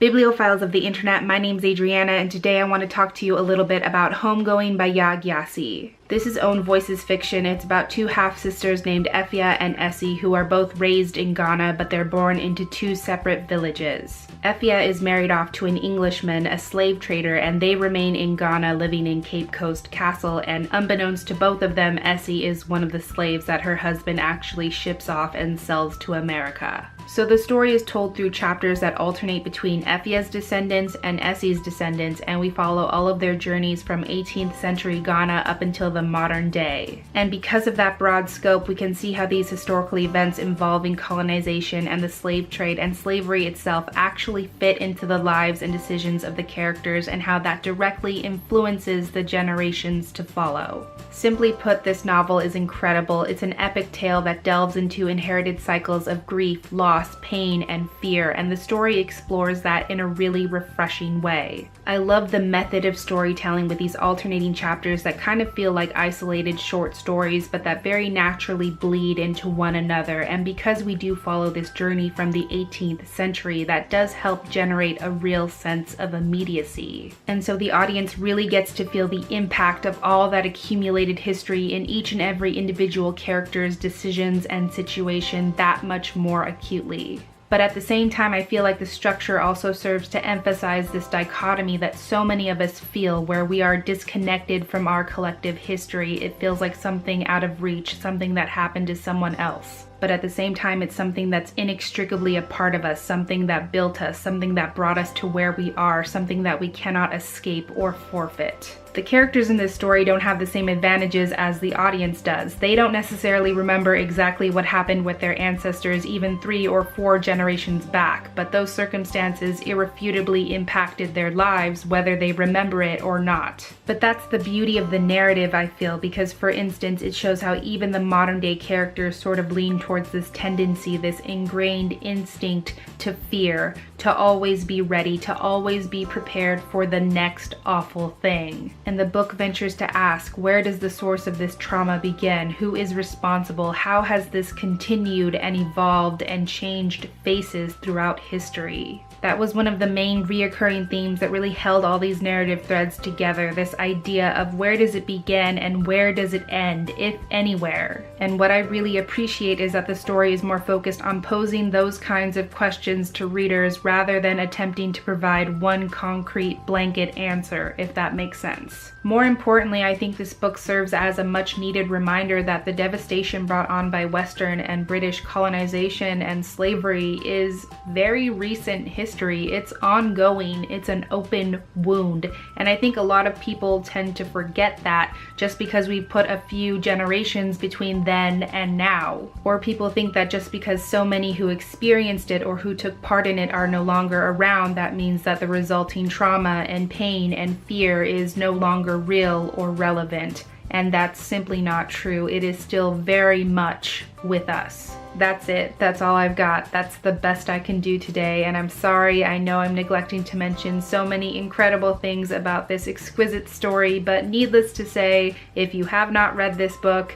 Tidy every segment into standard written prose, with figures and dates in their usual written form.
Bibliophiles of the internet, my name's Adriana, and today I want to talk to you a little bit about Homegoing by Yaa Gyasi. This is Own Voices fiction. It's about two half-sisters named Efya and Essie who are both raised in Ghana, but they're born into two separate villages. Efya is married off to an Englishman, a slave trader, and they remain in Ghana living in Cape Coast Castle, and unbeknownst to both of them, Essie is one of the slaves that her husband actually ships off and sells to America. So the story is told through chapters that alternate between Efya's descendants and Essie's descendants, and we follow all of their journeys from 18th century Ghana up until the modern day. And because of that broad scope, we can see how these historical events involving colonization and the slave trade and slavery itself actually fit into the lives and decisions of the characters, and how that directly influences the generations to follow. Simply put, this novel is incredible. It's an epic tale that delves into inherited cycles of grief, loss, pain, and fear, and the story explores that in a really refreshing way. I love the method of storytelling with these alternating chapters that kind of feel like isolated short stories, but that very naturally bleed into one another. And because we do follow this journey from the 18th century, that does help generate a real sense of immediacy. And so the audience really gets to feel the impact of all that accumulated history in each and every individual character's decisions and situation that much more acutely. But at the same time, I feel like the structure also serves to emphasize this dichotomy that so many of us feel, where we are disconnected from our collective history. It feels like something out of reach, something that happened to someone else. But at the same time, it's something that's inextricably a part of us, something that built us, something that brought us to where we are, something that we cannot escape or forfeit. The characters in this story don't have the same advantages as the audience does. They don't necessarily remember exactly what happened with their ancestors even 3 or 4 generations back, but those circumstances irrefutably impacted their lives whether they remember it or not. But that's the beauty of the narrative, I feel, because for instance, it shows how even the modern day characters sort of lean towards this tendency, this ingrained instinct to fear, to always be ready, to always be prepared for the next awful thing. And the book ventures to ask, where does the source of this trauma begin? Who is responsible? How has this continued and evolved and changed faces throughout history? That was one of the main reoccurring themes that really held all these narrative threads together, this idea of where does it begin and where does it end, if anywhere. And what I really appreciate is that the story is more focused on posing those kinds of questions to readers rather than attempting to provide one concrete blanket answer, if that makes sense. More importantly, I think this book serves as a much needed reminder that the devastation brought on by Western and British colonization and slavery is very recent history. It's ongoing, it's an open wound, and I think a lot of people tend to forget that just because we put a few generations between then and now. Or people think that just because so many who experienced it or who took part in it are no longer around, that means that the resulting trauma and pain and fear is no longer real or relevant. And that's simply not true. It is still very much with us. That's it. That's all I've got. That's the best I can do today, and I'm sorry. I know I'm neglecting to mention so many incredible things about this exquisite story, but needless to say, if you have not read this book,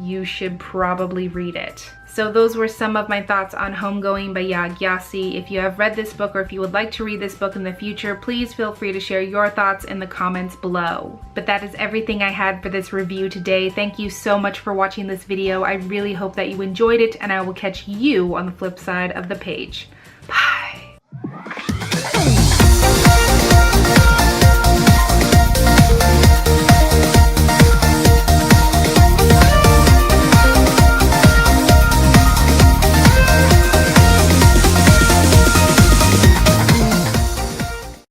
you should probably read it. So those were some of my thoughts on Homegoing by Yaa Gyasi. If you have read this book or if you would like to read this book in the future, please feel free to share your thoughts in the comments below. But that is everything I had for this review today. Thank you so much for watching this video. I really hope that you enjoyed it, and I will catch you on the flip side of the page. Bye.